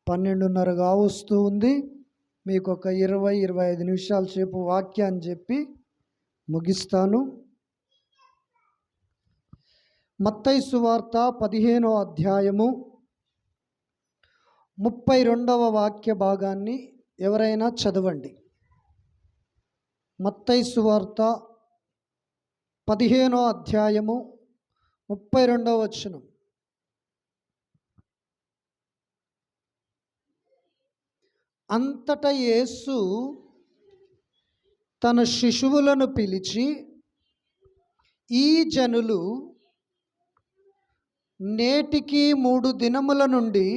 12:30 కావస్తూ ఉంది. మీకు ఒక 20-25 నిమిషాల సేపు వాక్యాన్ని చెప్పి ముగిస్తాను. మత్తయి సువార్త 15వ అధ్యాయము 32వ వాక్య భాగాన్ని ఎవరైనా చదవండి. మత్తయి సువార్త 15వ అధ్యాయము 32వ వచనం. అంతటా యేసు తన శిశువులను పిలిచి, ఈ జనులు నేటికి 3 దినముల నుండి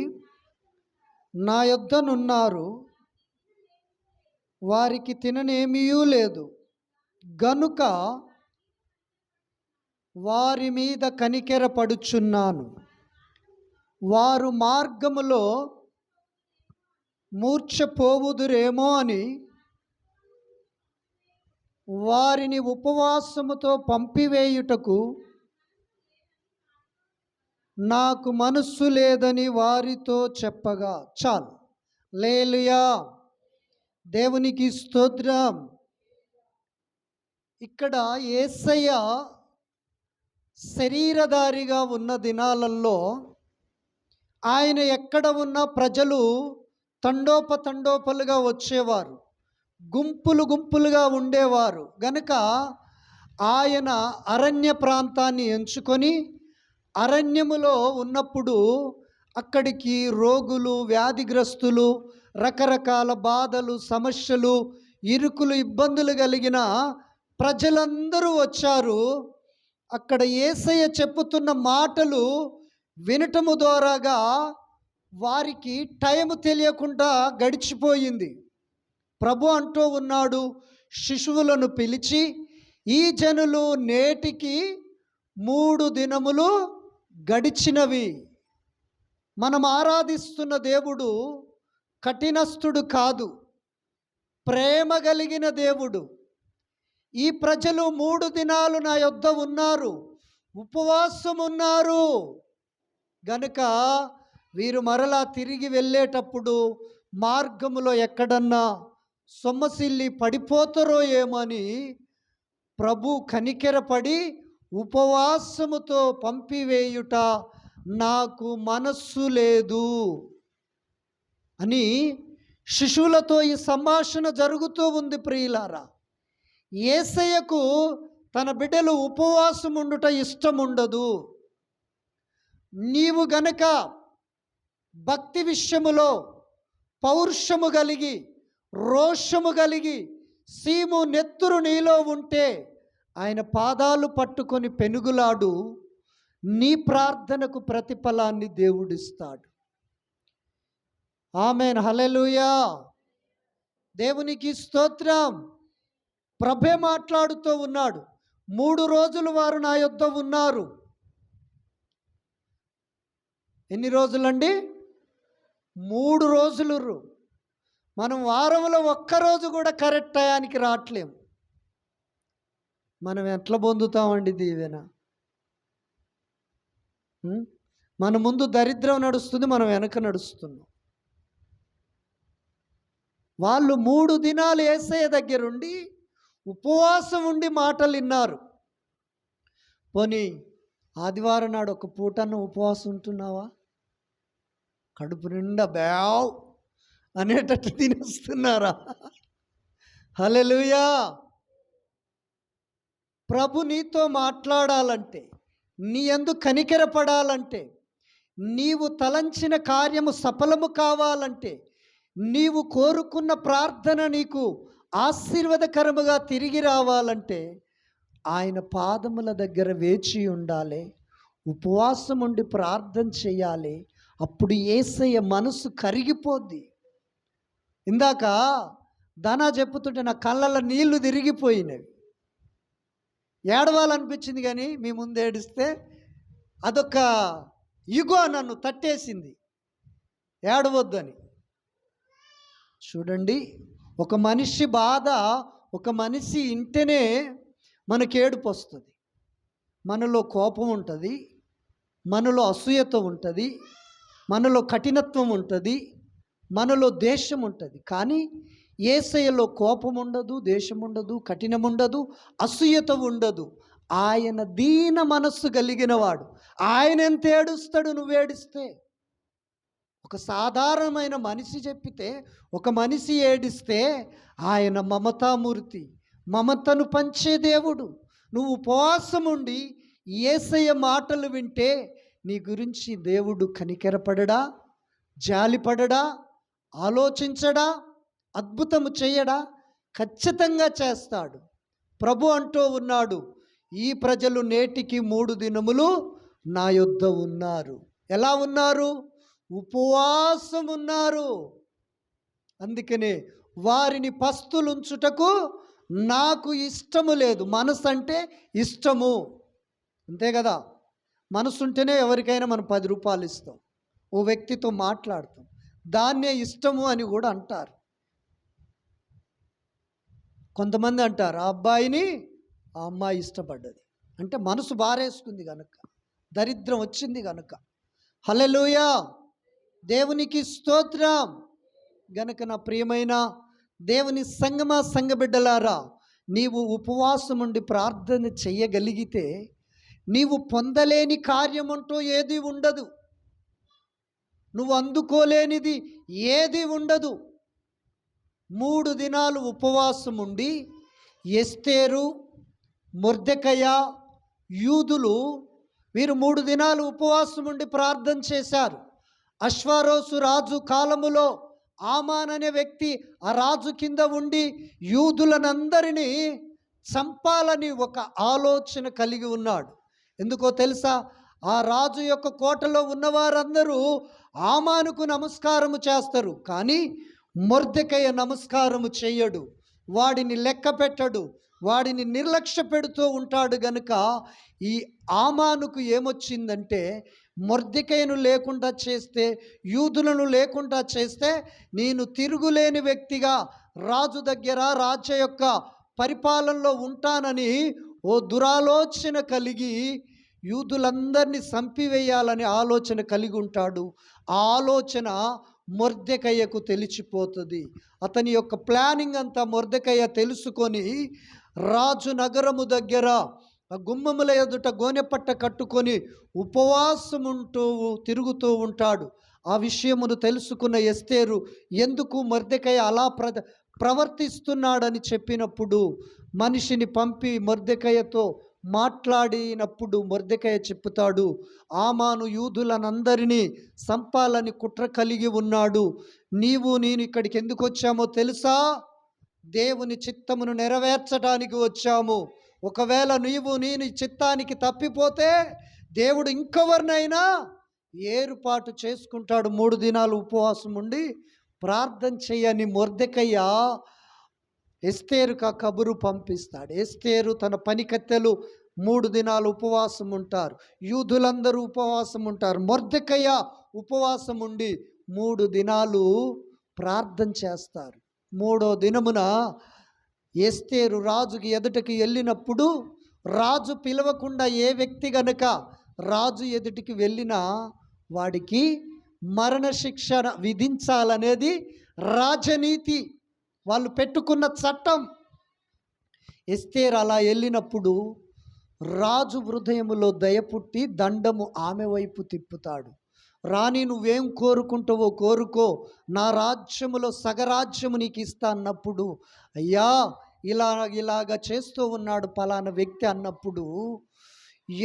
నా యొద్దనున్నారు, వారికి తిననేమీయూ లేదు, గనుక వారి మీద కనికెరపడుచున్నాను. వారు మార్గములో మూర్ఛపోవుదురేమో అని వారిని ఉపవాసముతో పంపివేయుటకు నాకు మనస్సు లేదని వారితో చెప్పగా. చాలు. హల్లెలూయా, దేవునికి స్తోత్రం. ఇక్కడ యేసయ్య శరీరధారిగా ఉన్న దినాలలో ఆయన ఎక్కడ ఉన్న ప్రజలు తండోపతండోపలుగా వచ్చేవారు, గుంపులు గుంపులుగా ఉండేవారు. గనుక ఆయన అరణ్య ప్రాంతాన్ని ఎంచుకొని అరణ్యములో ఉన్నప్పుడు అక్కడికి రోగులు, వ్యాధిగ్రస్తులు, రకరకాల బాధలు, సమస్యలు, ఇరుకులు, ఇబ్బందులు కలిగిన ప్రజలందరూ వచ్చారు. అక్కడ యేసయ్య చెప్పుతున్న మాటలు వినటము ద్వారాగా వారికి టైం తెలియకుండా గడిచిపోయింది. ప్రభు అంటూ ఉన్నాడు, శిశువులను పిలిచి, ఈ జనులు నేటికి 3 దినములు గడిచినవి. మనం ఆరాధిస్తున్న దేవుడు కఠినస్థుడు కాదు, ప్రేమ కలిగిన దేవుడు. ఈ ప్రజలు 3 దినాలు నా యొద్ద ఉన్నారు, ఉపవాసం ఉన్నారు. గనుక వీరు మరలా తిరిగి వెళ్ళేటప్పుడు మార్గములో ఎక్కడన్నా సొమ్మసిల్లి పడిపోతారో ఏమని ప్రభు కనికెరపడి ఉపవాసముతో పంపివేయుట నాకు మనస్సు లేదు అని శిశువులతో ఈ సంభాషణ జరుగుతూ ఉంది. ప్రియులారా, యేసయ్యకు తన బిడ్డలు ఉపవాసం ఉండుట ఇష్టం ఉండదు. నీవు గనక భక్తి విషయములో పౌరుషము కలిగి, రోషము కలిగి, సీము నెత్తురు నీలో ఉంటే ఆయన పాదాలు పట్టుకొని పెనుగులాడు, నీ ప్రార్థనకు ప్రతిఫలాన్ని దేవుడిస్తాడు. ఆమేన్, హల్లెలూయా, దేవునికి స్తోత్రం. ప్రభే మాట్లాడుతూ ఉన్నాడు, 3 రోజులు వారు నా యొద్ద ఉన్నారు. ఎన్ని రోజులండి? 3 రోజులు. మనం వారంలో ఒక్కరోజు కూడా కరెక్ట్ టయానికి రావట్లేము. మనం ఎట్లా పొందుతామండి దీవెన? మన ముందు దరిద్రం నడుస్తుంది, మనం వెనక నడుస్తున్నాం. వాళ్ళు 3 దినాలు యేసయ్య దగ్గరుండి ఉపవాసం ఉండి మాటలు విన్నారు. పోనీ ఆదివారం నాడు ఒక పూటన్న ఉపవాసం ఉంటున్నావా? కడుపు నిండా బ్యావ్ అనేటట్టు తినేస్తున్నారా? హల్లెలూయా. ప్రభు నీతో మాట్లాడాలంటే, నీ యందు కనికెరపడాలంటే, నీవు తలంచిన కార్యము సఫలము కావాలంటే, నీవు కోరుకున్న ప్రార్థన నీకు ఆశీర్వాదకరముగా తిరిగి రావాలంటే ఆయన పాదముల దగ్గర వేచి ఉండాలి, ఉపవాసం ఉండి ప్రార్థన చేయాలి. అప్పుడు యేసయ్య మనసు కరిగిపోద్ది. ఇందాక దానా చెప్పుతుంటే నా కళ్ళల్లో నీళ్లు తిరిగిపోయినవి. ఏడవాలనిపించింది, కానీ మీ ముందు ఏడిస్తే అదొక ఇగో నన్ను తట్టేసింది, ఏడవద్దని. చూడండి, ఒక మనిషి బాధ, ఒక మనిషి ఇంటనే మనకి ఏడుపు వస్తుంది. మనలో కోపం ఉంటుంది, మనలో అసూయత ఉంటుంది, మనలో కఠినత్వం ఉంటుంది, మనలో దేశం ఉంటుంది, కానీ యేసయ్యలో కోపం ఉండదు, దేశం ఉండదు, కఠినం ఉండదు, అసూయత ఉండదు. ఆయన దీన మనస్సు కలిగిన వాడు. ఆయన ఎంత ఏడుస్తాడు నువ్వు ఏడిస్తే. ఒక సాధారణమైన మనిషి చెప్పితే, ఒక మనిషి ఏడిస్తే ఆయన మమతామూర్తి, మమతను పంచే దేవుడు. నువ్వు ఉపవాసం ఉండి యేసయ్య మాటలు వింటే నీ గురించి దేవుడు కనికెరపడడా, జాలిపడడా, ఆలోచించడా, అద్భుతము చేయడా? ఖచ్చితంగా చేస్తాడు. ప్రభు అంటూ ఉన్నాడు, ఈ ప్రజలు నేటికి 3 దినములు నా యొద్ద ఉన్నారు. ఎలా ఉన్నారు? ఉపవాసం ఉన్నారు. అందుకనే వారిని పస్తులుంచుటకు నాకు ఇష్టము లేదు. మనసు అంటే ఇష్టము, అంతే కదా. మనసు ఉంటేనే ఎవరికైనా మనం 10 రూపాయలు ఇస్తాం, ఓ వ్యక్తితో మాట్లాడతాం, దాన్నే ఇష్టము అని కూడా అంటారు. కొంతమంది అంటారు, ఆ అబ్బాయిని ఆ అమ్మాయి ఇష్టపడ్డది అంటే మనసు బారేసుకుంది కనుక, దరిద్రం వచ్చింది కనుక. హల్లెలూయా, దేవునికి స్తోత్రం. గనుక నా ప్రియమైన దేవుని సంగమా, సంఘబిడ్డలారా, నీవు ఉపవాసం ఉండి ప్రార్థన చెయ్యగలిగితే నీవు పొందలేని కార్యమంటూ ఏది ఉండదు, నువ్వు అందుకోలేనిది ఏది ఉండదు. 3 దినాలు ఉపవాసం ఉండి ఎస్తేరు, మొర్దెకయ, యూదులు వీరు 3 దినాలు ఉపవాసం ఉండి ప్రార్థన చేశారు. అశ్వారోసు రాజు కాలములో ఆమాన్ అనే వ్యక్తి ఆ రాజు కింద ఉండి యూదులనందరినీ చంపాలని ఒక ఆలోచన కలిగి ఉన్నాడు. ఎందుకో తెలుసా? ఆ రాజు యొక్క కోటలో ఉన్నవారందరూ ఆమానుకు నమస్కారము చేస్తారు, కానీ మొర్దెకయ నమస్కారము చేయడు, వాడిని లెక్క పెట్టడు, వాడిని నిర్లక్ష్య పెడుతూ ఉంటాడు. గనుక ఈ ఆమానుకు ఏమొచ్చిందంటే, మొర్దెకయను లేకుండా చేస్తే, యూదులను లేకుండా చేస్తే నేను తిరుగులేని వ్యక్తిగా రాజు దగ్గర రాజ్య యొక్క పరిపాలనలో ఉంటానని ఓ దురాలోచన కలిగి యూదులందరినీ చంపివేయాలని ఆలోచన కలిగి ఉంటాడు. ఆ ఆలోచన మొర్దెకయ్యకు తెలిసిపోతుంది. అతని యొక్క ప్లానింగ్ అంతా మొర్దెకయ్య తెలుసుకొని రాజు నగరము దగ్గర గుమ్మముల ఎదుట గోనెపట్ట కట్టుకొని ఉపవాసం ఉంటూ తిరుగుతూ ఉంటాడు. ఆ విషయమును తెలుసుకున్న ఎస్తేరు ఎందుకు మొర్దెకయ్య అలా ప్రవర్తిస్తున్నాడని చెప్పినప్పుడు మనిషిని పంపి మొర్దెకయ్యతో మాట్లాడినప్పుడు మొర్దెకయ్య చెప్పుతాడు, ఆమాను యూదులనందరినీ సంపాలని కుట్ర కలిగి ఉన్నాడు. నేను ఇక్కడికి ఎందుకు వచ్చామో తెలుసా? దేవుని చిత్తమును నెరవేర్చడానికి వచ్చాము. ఒకవేళ నేను చిత్తానికి తప్పిపోతే దేవుడు ఇంకెవరినైనా ఏర్పాటు చేసుకుంటాడు. 3 దినాలు ఉపవాసం ఉండి ప్రార్థన చేయని మొర్దెకయ్య ఎస్తేరుకు కబురు పంపిస్తాడు. ఎస్తేరు తన పనికత్తెలు 3 దినాలు ఉపవాసం ఉంటారు, యూదులందరూ ఉపవాసం ఉంటారు. మొర్దెకయ్య ఉపవాసం ఉండి 3 దినాలు ప్రార్థన చేస్తారు. 3వ దినమున ఎస్తేరు రాజుకి ఎదుటికి వెళ్ళినప్పుడు, రాజు పిలవకుండా ఏ వ్యక్తి గనుక రాజు ఎదుటికి వెళ్ళినా వాడికి మరణశిక్ష విధించాలనేది రాజనీతి, వాళ్ళు పెట్టుకున్న చట్టం. ఎస్తేరు అలా వెళ్ళినప్పుడు రాజు హృదయములో దయ పుట్టి దండము ఆమె వైపు తిప్పుతాడు. రాణి, నువ్వేం కోరుకుంటావో కోరుకో, నా రాజ్యములో సగరాజ్యము నీకు ఇస్తా అన్నప్పుడు, అయ్యా ఇలాగా చేస్తూ ఉన్నాడు పలానా వ్యక్తి అన్నప్పుడు,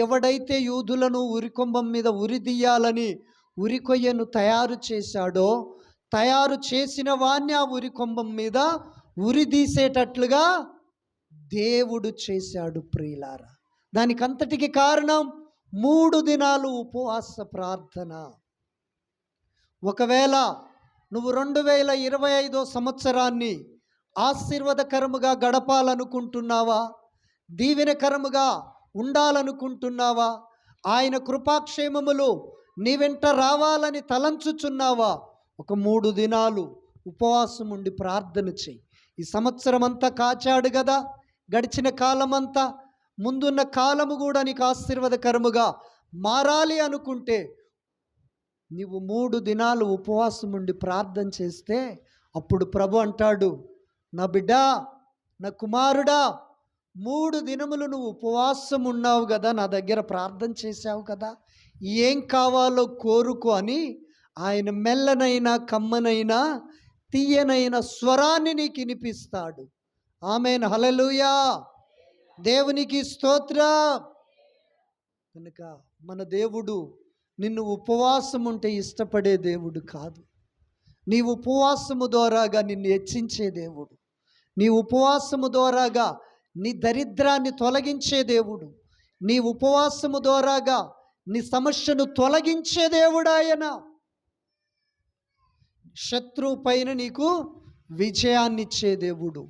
ఎవడైతే యూదులను ఉరికొంబం మీద ఉరిదీయాలని ఉరికొయ్యను తయారు చేశాడో, తయారు చేసిన వాణ్ణి ఆ ఉరికొంబం మీద ఉరిదీసేటట్లుగా దేవుడు చేశాడు. ప్రియులారా, దానికంతటికి కారణం 3 దినాలు ఉపవాస ప్రార్థన. ఒకవేళ నువ్వు 2025 సంవత్సరాన్ని ఆశీర్వాదకరముగా గడపాలనుకుంటున్నావా? దీవెనకరముగా ఉండాలనుకుంటున్నావా? ఆయన కృపాక్షేమములు నీ వెంట రావాలని తలంచుచున్నావా? ఒక 3 దినాలు ఉపవాసం ఉండి ప్రార్థన చెయ్యి. ఈ సంవత్సరం అంతా కాచాడు కదా, గడిచిన కాలమంతా, ముందున్న కాలము కూడా నీకు ఆశీర్వాదకరముగా మారాలి అనుకుంటే నీవు 3 దినాలు ఉపవాసం ఉండి ప్రార్థన చేస్తే అప్పుడు ప్రభు అంటాడు, నా బిడ్డ, నా కుమారుడా, 3 దినములు నువ్వు ఉపవాసం ఉన్నావు కదా, నా దగ్గర ప్రార్థన చేశావు కదా, ఏం కావాలో కోరుకో అని ఆయన మెల్లనైనా కమ్మనైనా తీయనైన స్వరాన్ని నీకు వినిపిస్తాడు. ఆమేన్, హల్లెలూయా, దేవునికి స్తోత్రం. కనుక మన దేవుడు నిన్ను ఉపవాసం ఉంటే ఇష్టపడే దేవుడు కాదు. నీ ఉపవాసము ద్వారాగా నిన్ను హెచ్చించే దేవుడు, నీ ఉపవాసము ద్వారాగా నీ దరిద్రాన్ని తొలగించే దేవుడు, నీ ఉపవాసము ద్వారాగా నీ సమస్యను తొలగించే దేవుడు ఆయన. శత్రువు పైన నీకు విజయాన్ని ఇచ్చే దేవుడు.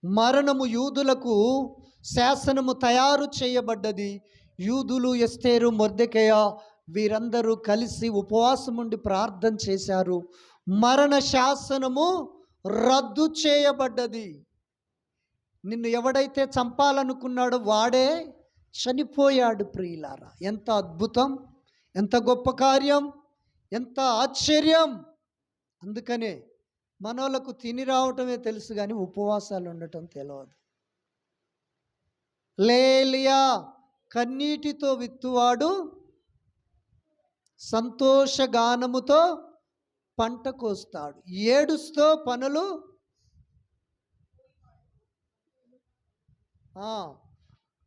మరణము యూదులకు శాసనము తయారు చేయబడ్డది. యూదులు, ఎస్తేరు, మొర్దెకయ వీరందరూ కలిసి ఉపవాసం ఉండి ప్రార్థన చేశారు. మరణ శాసనము రద్దు చేయబడ్డది. నిన్ను ఎవడైతే చంపాలనుకున్నాడో వాడే చనిపోయాడు. ప్రియులారా, ఎంత అద్భుతం, ఎంత గొప్ప కార్యం, ఎంత ఆశ్చర్యం. అందుకనే మనోళ్ళకు తిని రావటమే తెలుసు కానీ ఉపవాసాలు ఉండటం తెలియదు. లేలియా, కన్నీటితో విత్తువాడు సంతోషగానముతో పంట కోస్తాడు, ఏడుస్తో పనులు.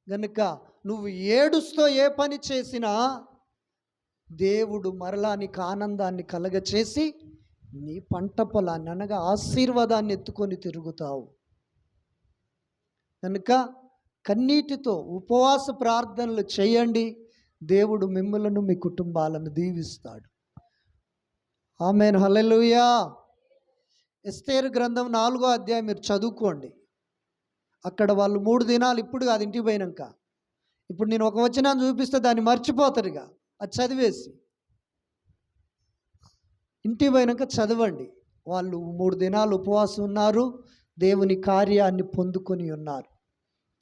గనుక నువ్వు ఏడుస్తో ఏ పని చేసినా దేవుడు మరలా నీకు ఆనందాన్ని కలగచేసి నీ పంట పొలాన్ని అనగా ఆశీర్వాదాన్ని ఎత్తుకొని తిరుగుతావు. కనుక కన్నీటితో ఉపవాస ప్రార్థనలు చేయండి. దేవుడు మిమ్మలను, మీ కుటుంబాలను దీవిస్తాడు. ఆమేన్, హల్లెలూయా. ఎస్తేరు గ్రంథం 4వ అధ్యాయం మీరు చదువుకోండి. అక్కడ వాళ్ళు 3 దినాలు, ఇప్పుడు కాదు, ఇంటికి పోయినాక. ఇప్పుడు నేను ఒక వచనాన్ని చూపిస్తే దాన్ని మర్చిపోతారుగా, అది చదివేసి ఇంటికి పోయినాక చదవండి. వాళ్ళు 3 దినాలు ఉపవాసం ఉన్నారు, దేవుని కార్యాన్ని పొందుకొని ఉన్నారు.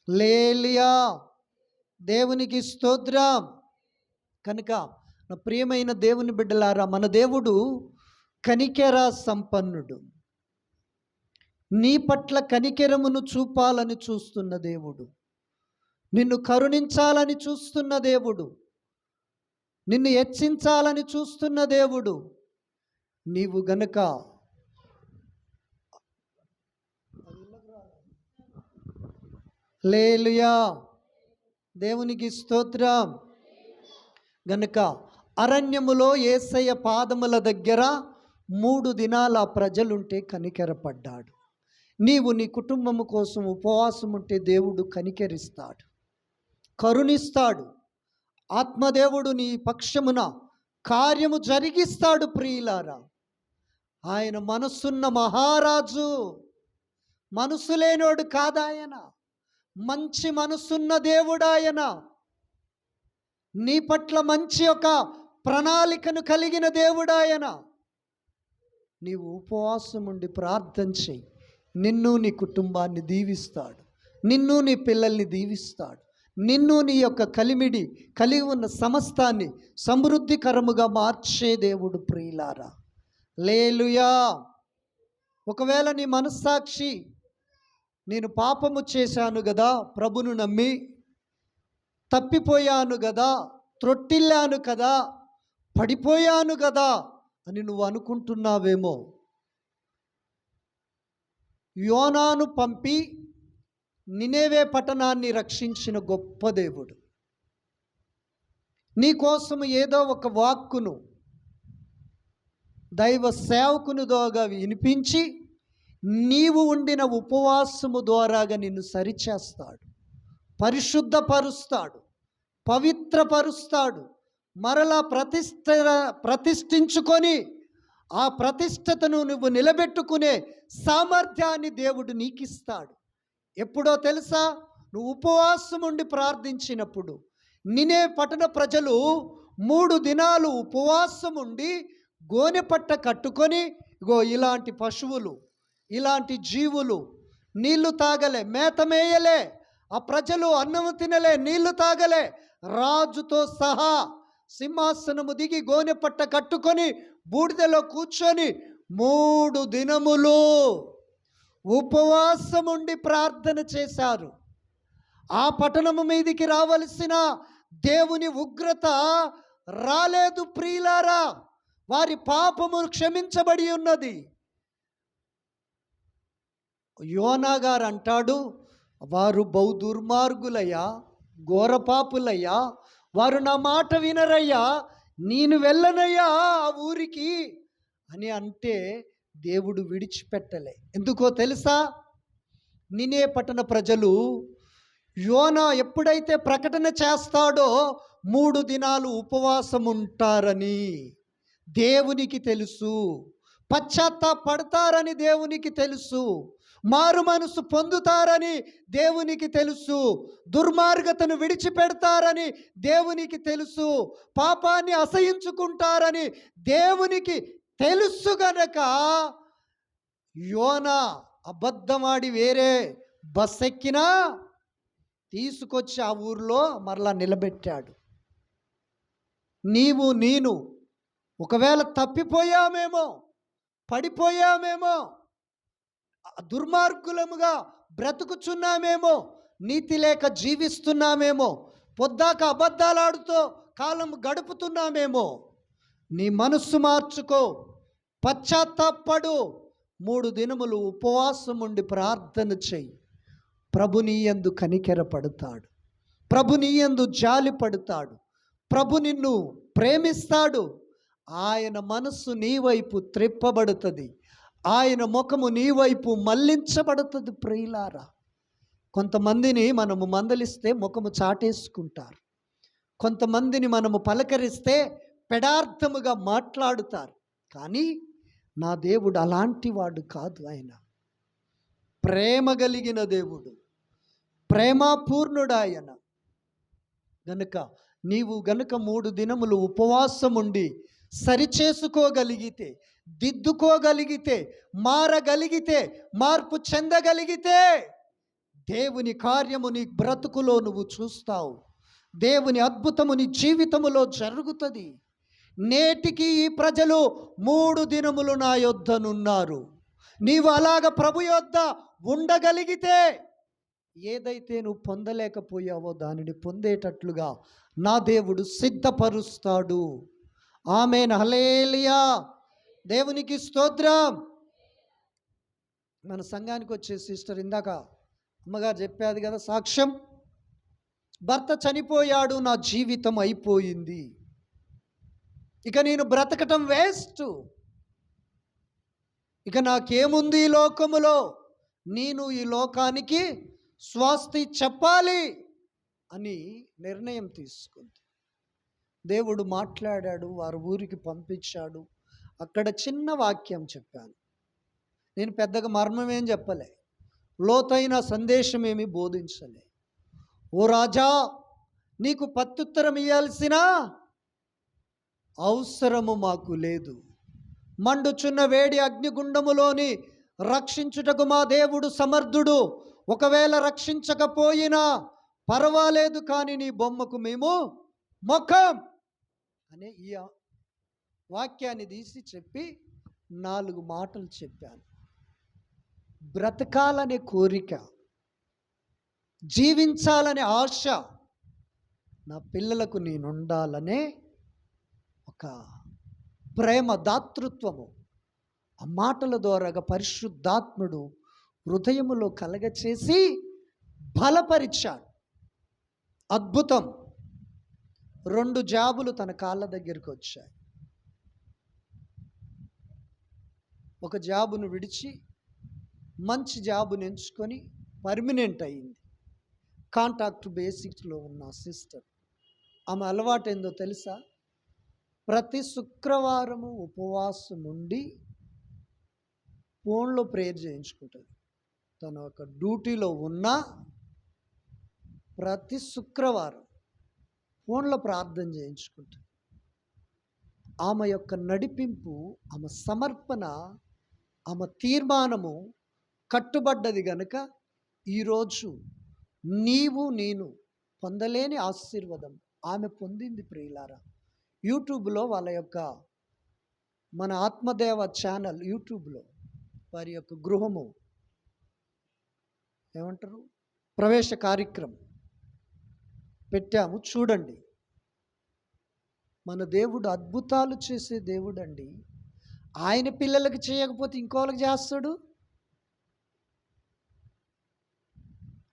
లేలియా, దేవునికి స్తోత్రం. కనుక నా ప్రియమైన దేవుని బిడ్డలారా, మన దేవుడు కనికెర సంపన్నుడు. నీ పట్ల కనికెరమును చూపాలని చూస్తున్న దేవుడు, నిన్ను కరుణించాలని చూస్తున్న దేవుడు, నిన్ను హెచ్చించాలని చూస్తున్న దేవుడు. నీవు గనుక హల్లెలూయా, దేవునికి స్తోత్రం. గనుక అరణ్యములో యేసయ్య పాదముల దగ్గర 3 దినాల ప్రజలుంటే కనికెరపడ్డాడు. నీవు నీ కుటుంబము కోసం ఉపవాసం ఉంటే దేవుడు కనికెరిస్తాడు, కరుణిస్తాడు. ఆత్మదేవుడు నీ పక్షమున కార్యము జరిగిస్తాడు. ప్రియులారా, ఆయన మనసున్న మహారాజు, మనసు లేనోడు కాదాయన, మంచి మనసున్న దేవుడు ఆయన. నీ పట్ల మంచి ఒక ప్రణాళికను కలిగిన దేవుడు ఆయన. నీవు ఉపవాసం ఉండి ప్రార్థన చేయి, నిన్ను, నీ కుటుంబాన్ని దీవిస్తాడు, నిన్ను, నీ పిల్లల్ని దీవిస్తాడు, నిన్ను, నీ యొక్క కలిమిడి కలిగి ఉన్న సమస్తాన్ని సమృద్ధికరముగా మార్చే దేవుడు. ప్రియులారా, హల్లెలూయా. ఒకవేళ నీ మనస్సాక్షి, నేను పాపము చేశాను కదా, ప్రభును నమ్మి తప్పిపోయాను కదా, త్రొట్టిల్లాను కదా, పడిపోయాను కదా అని నువ్వు అనుకుంటున్నావేమో, యోనాను పంపి నినేవే పట్టణాన్ని రక్షించిన గొప్ప దేవుడు నీకోసం ఏదో ఒక వాక్కును దైవ సేవకుని ద్వారా వినిపించి నీవు ఉండిన ఉపవాసము ద్వారాగా నిన్ను సరిచేస్తాడు, పరిశుద్ధపరుస్తాడు, పవిత్రపరుస్తాడు. మరలా ప్రతిష్ఠించుకొని ఆ ప్రతిష్టతను నువ్వు నిలబెట్టుకునే సామర్థ్యాన్ని దేవుడు నీకిస్తాడు. ఎప్పుడో తెలుసా? నువ్వు ఉపవాసం ఉండి ప్రార్థించినప్పుడు. నినే పట్టణ ప్రజలు 3 దినాలు ఉపవాసం ఉండి గోనెపట్ట కట్టుకొని, ఇగో ఇలాంటి పశువులు, ఇలాంటి జీవులు నీళ్లు తాగలే, మేత మేయలే, ఆ ప్రజలు అన్నము తినలే, నీళ్లు తాగలే, రాజుతో సహా సింహాసనము దిగి గోనె పట్ట కట్టుకొని బూడిదలో కూర్చొని 3 దినములు ఉపవాసముండి ప్రార్థన చేశారు. ఆ పట్టణము మీదికి రావలసిన దేవుని ఉగ్రత రాలేదు ప్రియులారా. వారి పాపము క్షమించబడి ఉన్నది. యోనా గారు అంటాడు, వారు బహుదుర్మార్గులయ్యా, ఘోరపాపులయ్యా, వారు నా మాట వినరయ్యా, నేను వెళ్ళనయ్యా ఆ ఊరికి అని అంటే దేవుడు విడిచిపెట్టలే. ఎందుకో తెలుసా? నినే పట్టణ ప్రజలు యోనా ఎప్పుడైతే ప్రకటన చేస్తాడో 3 దినాలు ఉపవాసం ఉంటారని దేవునికి తెలుసు. పశ్చాత్తాపడతారని దేవునికి తెలుసు. మారు మనసు పొందుతారని దేవునికి తెలుసు. దుర్మార్గతను విడిచిపెడతారని దేవునికి తెలుసు. పాపాన్ని అసహించుకుంటారని దేవునికి తెలుసు గనక యోనా అబద్ధమాడి వేరే బస్ ఎక్కినా తీసుకొచ్చి ఆ ఊరిలో మరలా నిలబెట్టాడు. నీవు నేను ఒకవేళ తప్పిపోయామేమో, పడిపోయామేమో, దుర్మార్గులముగా బ్రతుకుచున్నామేమో, నీతి లేక జీవిస్తున్నామేమో, పొద్దాక అబద్ధాలాడుతూ కాలం గడుపుతున్నామేమో, నీ మనస్సు మార్చుకో, పశ్చాత్తాపడు, 3 దినములు ఉపవాసం ఉండి ప్రార్థన చెయ్యి. ప్రభు నీ యందు కనికెర పడతాడు. ప్రభు నీ యందు జాలి పడతాడు. ప్రభు నిన్ను ప్రేమిస్తాడు. ఆయన మనస్సు నీ వైపు త్రిప్పబడుతుంది. ఆయన ముఖము నీ వైపు మళ్లించబడుతుంది. ప్రియులారా, కొంతమందిని మనము మందలిస్తే ముఖము చాటేసుకుంటారు. కొంతమందిని మనము పలకరిస్తే పెడార్థముగా మాట్లాడుతారు. కానీ నా దేవుడు అలాంటి వాడు కాదు. ఆయన ప్రేమ కలిగిన దేవుడు, ప్రేమపూర్ణుడు ఆయన. గనుక నీవు గనుక 3 దినములు ఉపవాసం ఉండి సరిచేసుకోగలిగితే, దిద్దుకోగలిగితే, మారగలిగితే, మార్పు చెందగలిగితే దేవుని కార్యము నీ బ్రతుకులో నువ్వు చూస్తావు. దేవుని అద్భుతము నీ జీవితములో జరుగుతుంది. నేటికి ఈ ప్రజలు 3 దినములు నా యొద్దనున్నారు. నీవు అలాగ ప్రభు యొద్ద ఉండగలిగితే ఏదైతే నువ్వు పొందలేకపోయావో దానిని పొందేటట్లుగా నా దేవుడు సిద్ధపరుస్తాడు. ఆమేన్, హల్లెలూయా, దేవునికి స్తోత్రం. మన సంఘానికి వచ్చే సిస్టర్ ఇందాక అమ్మగారు చెప్పాది కదా సాక్ష్యం, భర్త చనిపోయాడు, నా జీవితం అయిపోయింది, ఇక నేను బ్రతకటం వేస్ట్, ఇక నాకేముంది ఈ లోకములో, నేను ఈ లోకానికి స్వస్తి చెప్పాలి అని నిర్ణయం తీసుకుంది. దేవుడు మాట్లాడాడు, వారి ఊరికి పంపించాడు. అక్కడ చిన్న వాక్యం చెప్పాను. నేను పెద్దగా మర్మం ఏం చెప్పలే, లోతైన సందేశం ఏమి బోధించలే. ఓ రాజా, నీకు ప్రత్యుత్తరం ఇవ్వాల్సిన అవసరము మాకు లేదు. మండుచున్న వేడి అగ్నిగుండములోని రక్షించుటకు మా దేవుడు సమర్థుడు. ఒకవేళ రక్షించకపోయినా పర్వాలేదు, కానీ నీ బొమ్మకు మేము మొక్కం అనే ఈ వాక్యాన్ని తీసి చెప్పి 4 మాటలు చెప్పాను. బ్రతకాలనే కోరిక, జీవించాలనే ఆశ, నా పిల్లలకు నేనుండాలనే ఒక ప్రేమ దాతృత్వము ఆ మాటల ద్వారాగా పరిశుద్ధాత్ముడు హృదయములో కలగచేసి బలపరిచాడు. అద్భుతం. 2 జాబులు తన కాళ్ళ దగ్గరికి వచ్చాయి. ఒక జాబును విడిచి మంచి జాబును ఎంచుకొని పర్మనెంట్ అయింది. కాంటాక్ట్ బేసిక్స్లో ఉన్న సిస్టర్, ఆమె అలవాటు ఏందో తెలుసా? ప్రతి శుక్రవారము ఉపవాసం ఉండి ఫోన్లో ప్రేయర్ చేయించుకుంటుంది. తన ఒక డ్యూటీలో ఉన్న ప్రతి శుక్రవారం ఫోన్లో ప్రార్థన చేయించుకుంటుంది. ఆమె యొక్క నడిపింపు, ఆమె సమర్పణ, ఆమె తీర్మానము కట్టుబడ్డది గనుక ఈరోజు నీవు నేను పొందలేని ఆశీర్వాదం ఆమె పొందింది. ప్రియులారా, యూట్యూబ్లో వాళ్ళ యొక్క మన ఆత్మదేవ ఛానల్ యూట్యూబ్లో వారి యొక్క గృహము ఏమంటారు ప్రవేశ కార్యక్రమం పెట్టాము, చూడండి. మన దేవుడు అద్భుతాలు చేసే దేవుడు అండి. ఆయన పిల్లలకి చేయకపోతే ఇంకోళ్ళకి చేస్తాడు.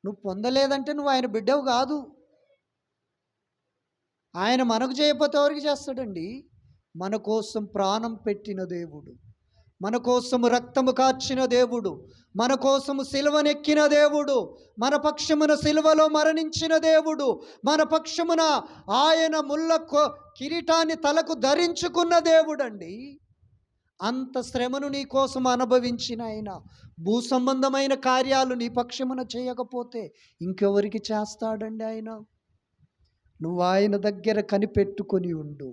నువ్వు పొందలేదంటే నువ్వు ఆయన బిడ్డవు కాదు. ఆయన మనకు చేయకపోతే ఎవరికి చేస్తాడండి? మన కోసం ప్రాణం పెట్టిన దేవుడు, మన కోసము రక్తము కార్చిన దేవుడు, మన కోసము సిలువనెక్కిన దేవుడు, మన పక్షమున సిలువలో మరణించిన దేవుడు, మన పక్షమున ఆయన ముళ్ళ కిరీటాన్ని తలకు ధరించుకున్న దేవుడండి. అంత శ్రమను నీ కోసం అనుభవించిన ఆయన భూ సంబంధమైన కార్యాలు నీ పక్షమున చేయకపోతే ఇంకెవరికి చేస్తాడండి ఆయన? నువ్వు ఆయన దగ్గర కనిపెట్టుకొని ఉండు.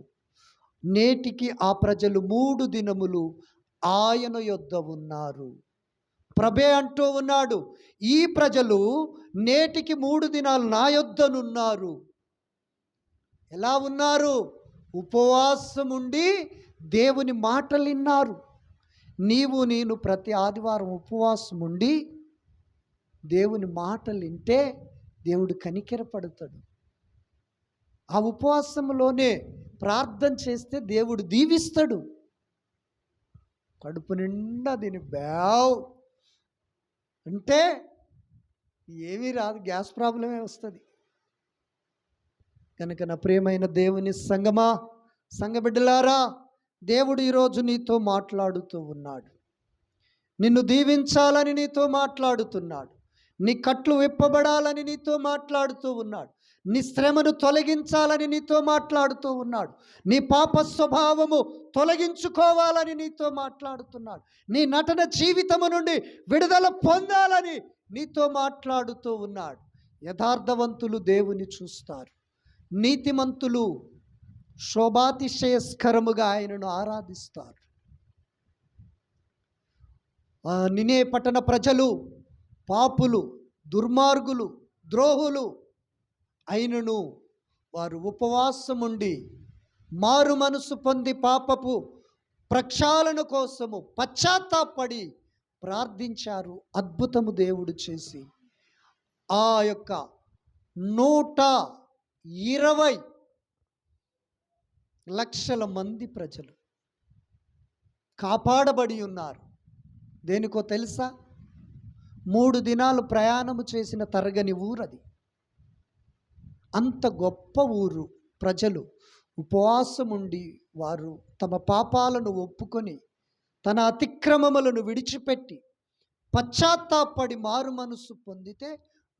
నేటికి ఆ ప్రజలు 3 దినములు ఆయన యొద్ద ఉన్నారు. ప్రభే అంటూ ఉన్నాడు, ఈ ప్రజలు నేటికి 3 దినాలు నా యొద్దనున్నారు. ఎలా ఉన్నారు? ఉపవాసం ఉండి దేవుని మాటలు విన్నారు. నీవు నేను ప్రతి ఆదివారం ఉపవాసం ఉండి దేవుని మాటలు వింటే దేవుడు కనికెరపడతాడు. ఆ ఉపవాసంలోనే ప్రార్థన చేస్తే దేవుడు దీవిస్తాడు. కడుపు నిండా దీని బ్యావ్ అంటే ఏమీ రాదు, గ్యాస్ ప్రాబ్లమే వస్తుంది. కనుక నా ప్రియమైన దేవుని సంగమా, సంఘబిడ్డలారా, దేవుడు ఈరోజు నీతో మాట్లాడుతూ ఉన్నాడు. నిన్ను దీవించాలని నీతో మాట్లాడుతున్నాడు. నీ కట్లు విప్పబడాలని నీతో మాట్లాడుతూ ఉన్నాడు. నీ శ్రమను తొలగించాలని నీతో మాట్లాడుతూ ఉన్నాడు. నీ పాప స్వభావము తొలగించుకోవాలని నీతో మాట్లాడుతున్నాడు. నీ నటన జీవితము నుండి విడుదల పొందాలని నీతో మాట్లాడుతూ ఉన్నాడు. యథార్థవంతులు దేవుని చూస్తారు, నీతిమంతులు శోభాతిశయస్కరముగా ఆయనను ఆరాధిస్తారు. నినే పట్టణ ప్రజలు పాపులు, దుర్మార్గులు, ద్రోహులు అయినను వారు ఉపవాసముండి మారు మనసు పొంది పాపపు ప్రక్షాళన కోసము పశ్చాత్తాపడి ప్రార్థించారు. అద్భుతము దేవుడు చేసి ఆ యొక్క 120 లక్షల మంది ప్రజలు కాపాడబడి ఉన్నారు. దేనికో తెలుసా? 3 దినాలు ప్రయాణము చేసిన తరగని ఊరది. అంత గొప్ప ఊరు. ప్రజలు ఉపవాసం ఉండి వారు తమ పాపాలను ఒప్పుకొని తన అతిక్రమములను విడిచిపెట్టి పశ్చాత్తాపడి మారు మనసు పొందితే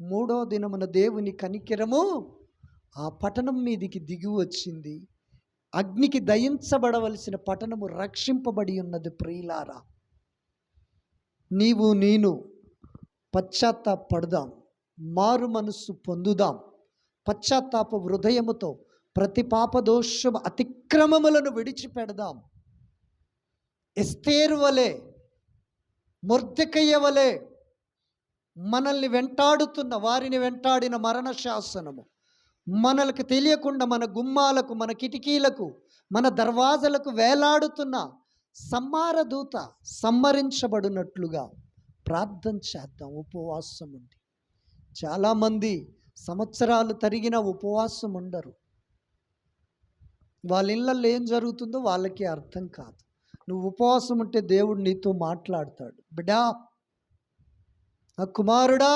3వ దినమున దేవుని కనికెరము ఆ పట్టణం మీదికి దిగి వచ్చింది. అగ్నికి దయించబడవలసిన పట్టణము రక్షింపబడి ఉన్నది. ప్రియులారా, నీవు నేను పశ్చాత్తాపడదాం, మారు మనస్సు పొందుదాం. పశ్చాత్తాప హృదయముతో ప్రతి పాపదోషం అతిక్రమములను విడిచిపెడదాం. ఎస్తేరు వలె, మొర్దెకయ్య వలె మనల్ని వెంటాడుతున్న వారిని వెంటాడిన మరణ శాసనము మనలకు తెలియకుండా మన గుమ్మాలకు, మన కిటికీలకు, మన దర్వాజలకు వేలాడుతున్న సంహార దూత సంహరించబడినట్లుగా ప్రార్థన చేద్దాం. ఉపవాసం ఉండి. చాలామంది సంవత్సరాలు తరిగిన ఉపవాసం ఉండరు. వాళ్ళ ఇళ్ళల్లో ఏం జరుగుతుందో వాళ్ళకి అర్థం కాదు. నువ్వు ఉపవాసం ఉంటే దేవుడు నీతో మాట్లాడతాడు. బిడ్డా, నా కుమారుడా,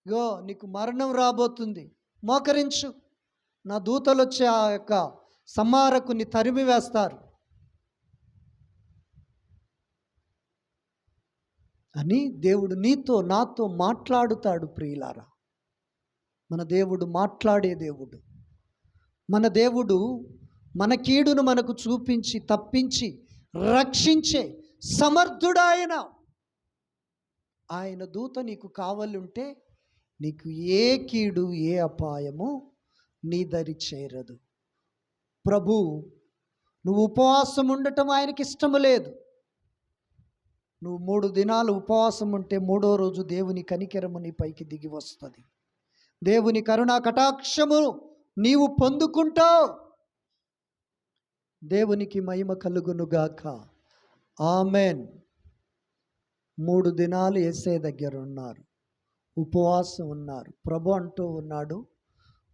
ఇగో నీకు మరణం రాబోతుంది, మోకరించు, నా దూతలు వచ్చి ఆ యొక్క సంహారకుని తరిమి వేస్తారు అని దేవుడు నీతో నాతో మాట్లాడుతాడు. ప్రియులారా, మన దేవుడు మాట్లాడే దేవుడు. మన దేవుడు మన కీడును మనకు చూపించి తప్పించి రక్షించే సమర్థుడాయన. ఆయన దూత నీకు కావాలంటే నీకు ఏ కీడు, ఏ అపాయము నీ దరి చేరదు. ప్రభు, నువ్వు ఉపవాసం ఉండటం ఆయనకి ఇష్టము లేదు. నువ్వు 3 దినాలు ఉపవాసం ఉంటే 3వ రోజు దేవుని కనికెరము నీ పైకి దిగి వస్తుంది. దేవుని కరుణా కటాక్షము నీవు పొందుకుంటావు. దేవునికి మహిమ కలుగునుగాక. ఆమెన్. 3 దినాలు యేసయ్య దగ్గర ఉన్నారు, ఉపవాసం ఉన్నారు. ప్రభు అంటూ ఉన్నాడు,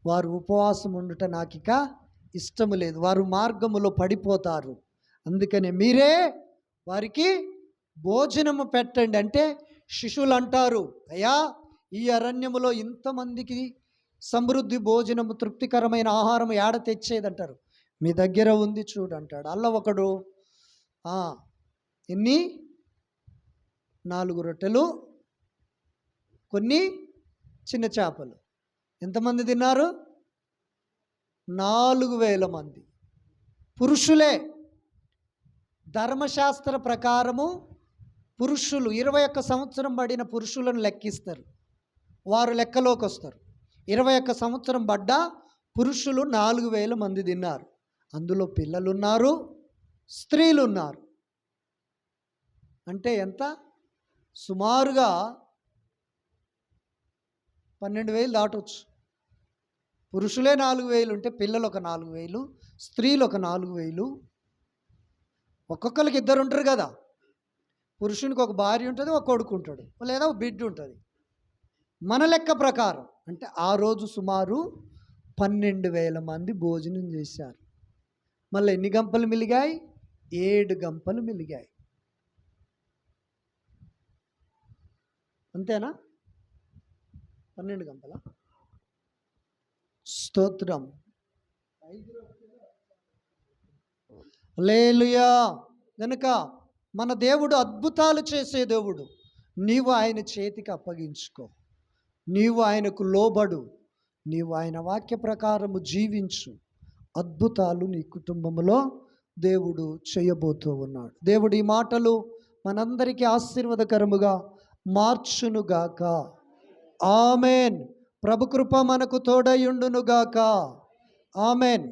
వారు ఉపవాసం ఉండుట నాకిక ఇష్టము లేదు, వారు మార్గములో పడిపోతారు, అందుకని మీరే వారికి భోజనము పెట్టండి. అంటే శిష్యులు అంటారు, అయ్యా ఈ అరణ్యములో ఇంతమందికి సమృద్ధి భోజనము, తృప్తికరమైన ఆహారం ఏడ తెచ్చేదంటారు, మీ దగ్గర ఉంది చూడంటాడు. అల్ల ఒకడు ఎన్ని 4 రొట్టెలు కొన్ని చిన్న చేపలు. ఎంతమంది తిన్నారు? 4,000 మంది పురుషులే. ధర్మశాస్త్ర ప్రకారము పురుషులు 21 సంవత్సరం పడిన పురుషులను లెక్కిస్తారు, వారు లెక్కలోకి వస్తారు. 21 సంవత్సరం పడ్డ పురుషులు 4,000 మంది తిన్నారు. అందులో పిల్లలున్నారు, స్త్రీలు ఉన్నారు. అంటే ఎంత? సుమారుగా 12,000 దాటవచ్చు. పురుషులే 4,000 ఉంటే పిల్లలు ఒక 4,000, స్త్రీలు ఒక 4,000. ఒక్కొక్కరికి 2 ఉంటారు కదా. పురుషునికి ఒక భార్య ఉంటుంది, ఒక కొడుకు ఉంటాడు, లేదా ఒక బిడ్డ ఉంటుంది. మన లెక్క ప్రకారం అంటే ఆ రోజు సుమారు 12,000 మంది భోజనం చేశారు. మళ్ళీ ఎన్ని గంపలు మిలిగాయి? 7 గంపలు మిలిగాయి. అంతేనా? 12 గంపల. స్తోత్రం. హల్లెలూయా. గనుక మన దేవుడు అద్భుతాలు చేసే దేవుడు. నీవు ఆయన చేతికి అప్పగించుకో, నీవు ఆయనకు లోబడు, నీవు ఆయన వాక్య ప్రకారము జీవించు. అద్భుతాలు నీ కుటుంబంలో దేవుడు చేయబోతూ ఉన్నాడు. దేవుడు ఈ మాటలు మనందరికీ ఆశీర్వాదకరముగా మార్చునుగాక. ఆమెన్. ప్రభు కృప మనకు తోడయుండునుగాక. ఆమెన్.